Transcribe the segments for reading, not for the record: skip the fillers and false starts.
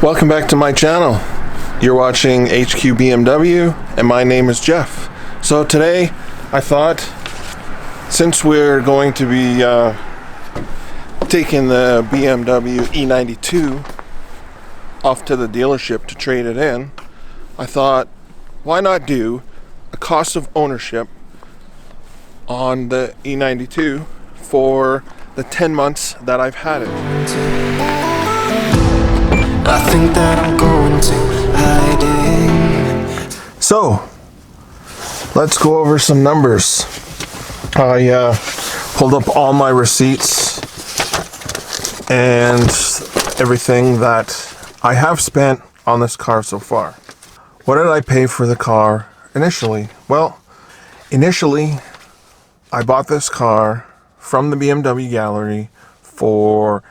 Welcome back to my channel. You're watching HQ BMW and my name is Jeff. So today I thought, since we're going to be taking the BMW E92 off to the dealership to trade it in, I thought, why not do a cost of ownership on the E92 for the 10 months that I've had it. I think that I'm going to hiding. So let's go over some numbers. I pulled up all my receipts and everything that I have spent on this car so far. What did I pay for the car initially? Well, initially I bought this car from the BMW gallery for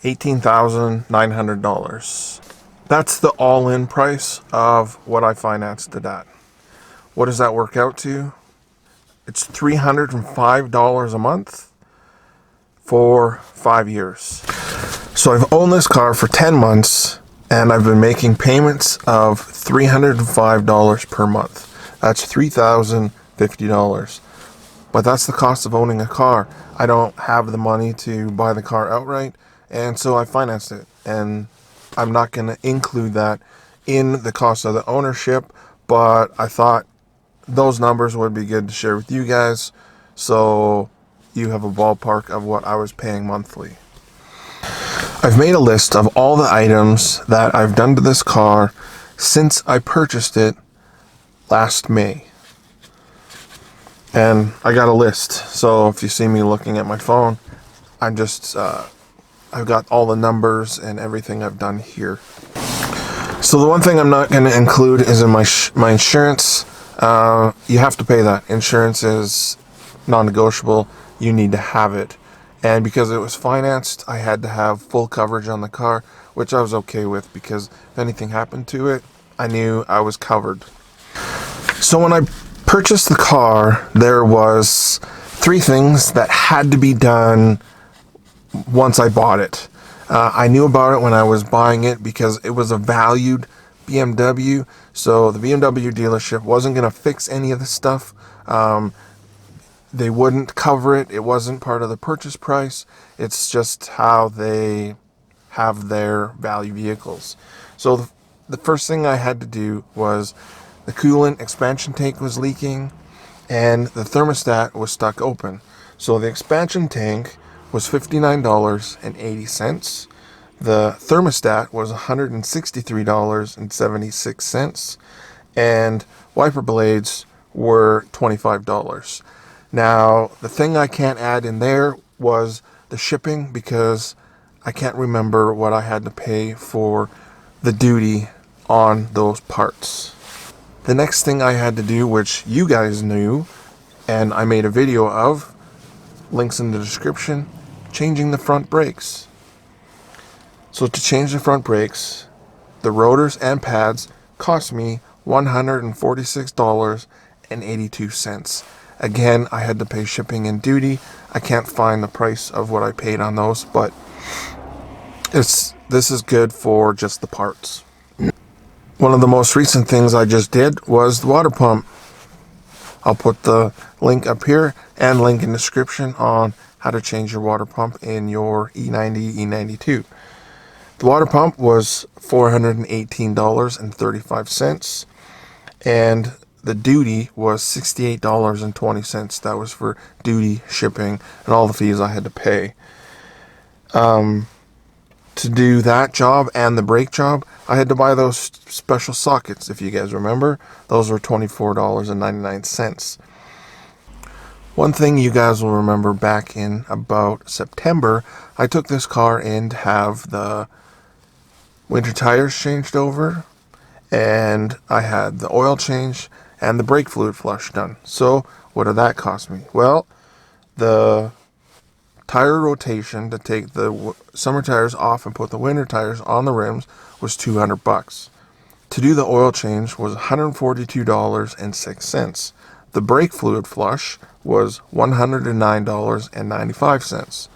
$18,900. That's the all-in price of what I financed it at. What does that work out to? It's $305 a month for 5 years. So I've owned this car for 10 months and I've been making payments of $305 per month. That's $3,050. But that's the cost of owning a car. I don't have the money to buy the car outright, and so I financed it. And I'm not going to include that in the cost of the ownership, but I thought those numbers would be good to share with you guys so you have a ballpark of what I was paying monthly. I've made a list of all the items that I've done to this car since I purchased it last May. And I got a list, so if you see me looking at my phone, I'm just, I've got all the numbers and everything I've done here. So the one thing I'm not going to include is in my insurance. You have to pay that. Insurance is non-negotiable. You need to have it. And because it was financed, I had to have full coverage on the car, which I was okay with because if anything happened to it, I knew I was covered. So when I purchased the car, there was 3 things that had to be done once I bought it. I knew about it when I was buying it because it was a valued BMW, so the BMW dealership wasn't going to fix any of the stuff. They wouldn't cover it. It wasn't part of the purchase price. It's just how they have their value vehicles. So the first thing I had to do was the coolant expansion tank was leaking and the thermostat was stuck open. So the expansion tank was $59.80. The thermostat was $163.76. And wiper blades were $25. Now, the thing I can't add in there was the shipping because I can't remember what I had to pay for the duty on those parts. The next thing I had to do, which you guys knew, and I made a video of, links in the description, changing the front brakes. So to change the front brakes, the rotors and pads cost me $146.82. Again, I had to pay shipping and duty. I can't find the price of what I paid on those, but this is good for just the parts. One of the most recent things I just did was the water pump. I'll put the link up here and link in the description on how to change your water pump in your E90, E92. The water pump was $418.35 and the duty was $68.20. That was for duty, shipping, and all the fees I had to pay. To do that job and the brake job, I had to buy those special sockets. If you guys remember, those were $24.99. One thing you guys will remember, back in about September, I took this car in to have the winter tires changed over, and I had the oil change and the brake fluid flush done. So what did that cost me? Well, the tire rotation to take the summer tires off and put the winter tires on the rims was $200. To do the oil change was $142.06. The brake fluid flush was $109.95.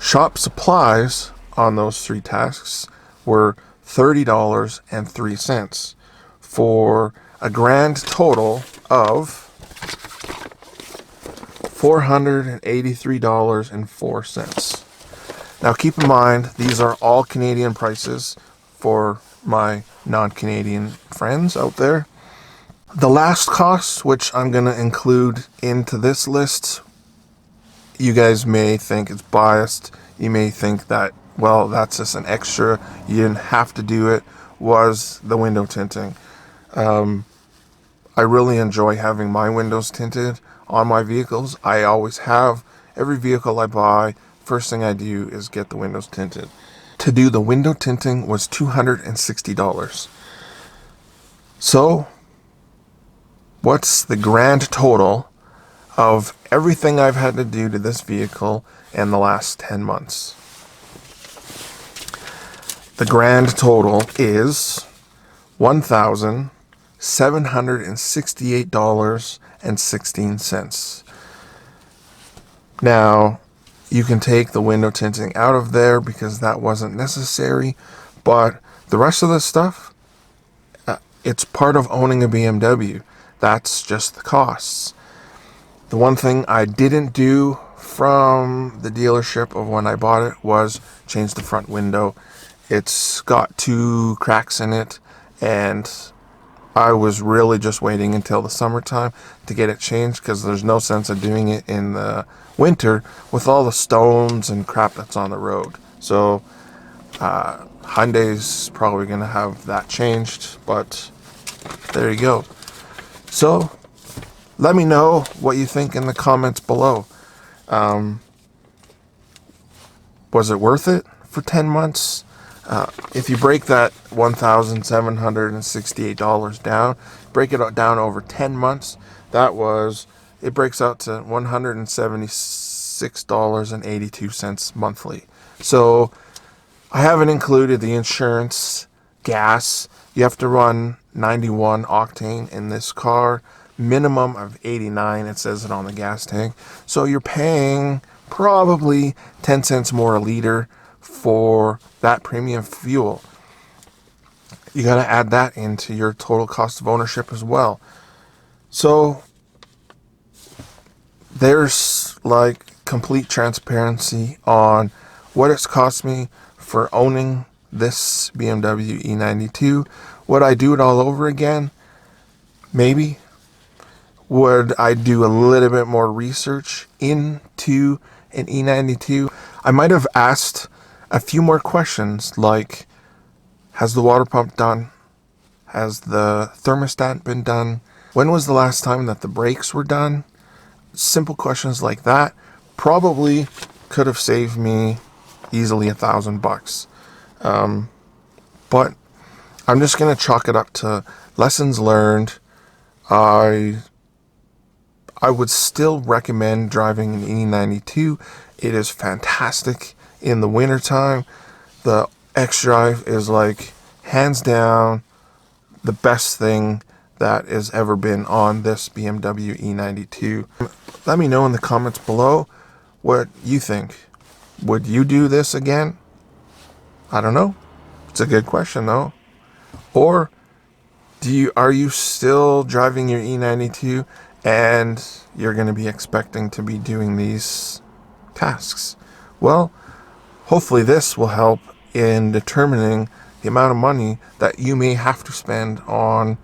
Shop supplies on those 3 tasks were $30.03 for a grand total of $483.04. Now keep in mind, these are all Canadian prices for my non-Canadian friends out there. The last cost, which I'm going to include into this list, you guys may think it's biased. You may think that, well, that's just an extra, you didn't have to do it, was the window tinting. I really enjoy having my windows tinted on my vehicles. I always have. Every vehicle I buy, first thing I do is get the windows tinted. To do the window tinting was $260. So, what's the grand total of everything I've had to do to this vehicle in the last 10 months? The grand total is $1,768.16. Now, you can take the window tinting out of there because that wasn't necessary, but the rest of the stuff, it's part of owning a BMW. That's just the costs. The one thing I didn't do from the dealership of when I bought it was change the front window. It's got 2 cracks in it, and I was really just waiting until the summertime to get it changed because there's no sense of doing it in the winter with all the stones and crap that's on the road. So Hyundai's probably going to have that changed, but there you go. So let me know what you think in the comments below. Was it worth it for 10 months? If you break that $1,768 down, break it down over 10 months, it breaks out to $176.82 monthly. So I haven't included the insurance, gas. You have to run 91 octane in this car, minimum of 89, it says it on the gas tank. So you're paying probably 10 cents more a liter for that premium fuel. You got to add that into your total cost of ownership as well. So there's like complete transparency on what it's cost me for owning this BMW E92. Would I do it all over again? Maybe. Would I do a little bit more research into an E92? I might have asked a few more questions like, has the water pump done? Has the thermostat been done? When was the last time that the brakes were done? Simple questions like that probably could have saved me easily $1,000. But I'm just going to chalk it up to lessons learned. I would still recommend driving an E92. It is fantastic in the wintertime. The X-Drive is like hands down the best thing that has ever been on this BMW E92. Let me know in the comments below what you think. Would you do this again? I don't know. It's a good question though. Or are you still driving your E92 and you're going to be expecting to be doing these tasks? Well, hopefully this will help in determining the amount of money that you may have to spend on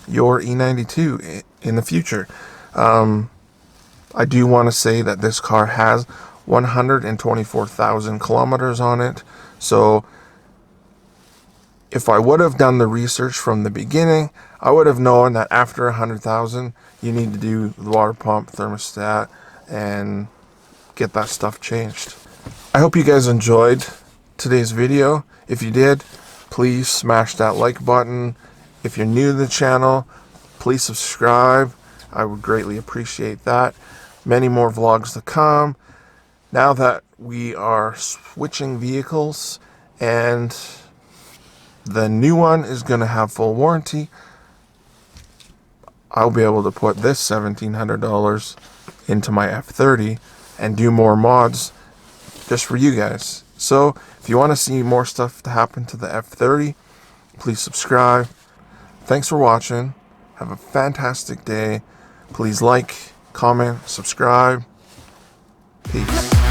your E92 in the future. I do want to say that this car has 124,000 kilometers on it. So if I would have done the research from the beginning, I would have known that after 100,000, you need to do the water pump, thermostat, and get that stuff changed. I hope you guys enjoyed today's video. If you did, please smash that like button. If you're new to the channel, please subscribe. I would greatly appreciate that. Many more vlogs to come. Now that we are switching vehicles and the new one is going to have full warranty, I'll be able to put this $1,700 into my F30 and do more mods just for you guys. So if you want to see more stuff to happen to the F30, please subscribe. Thanks for watching. Have a fantastic day. Please like, comment, subscribe. Peace.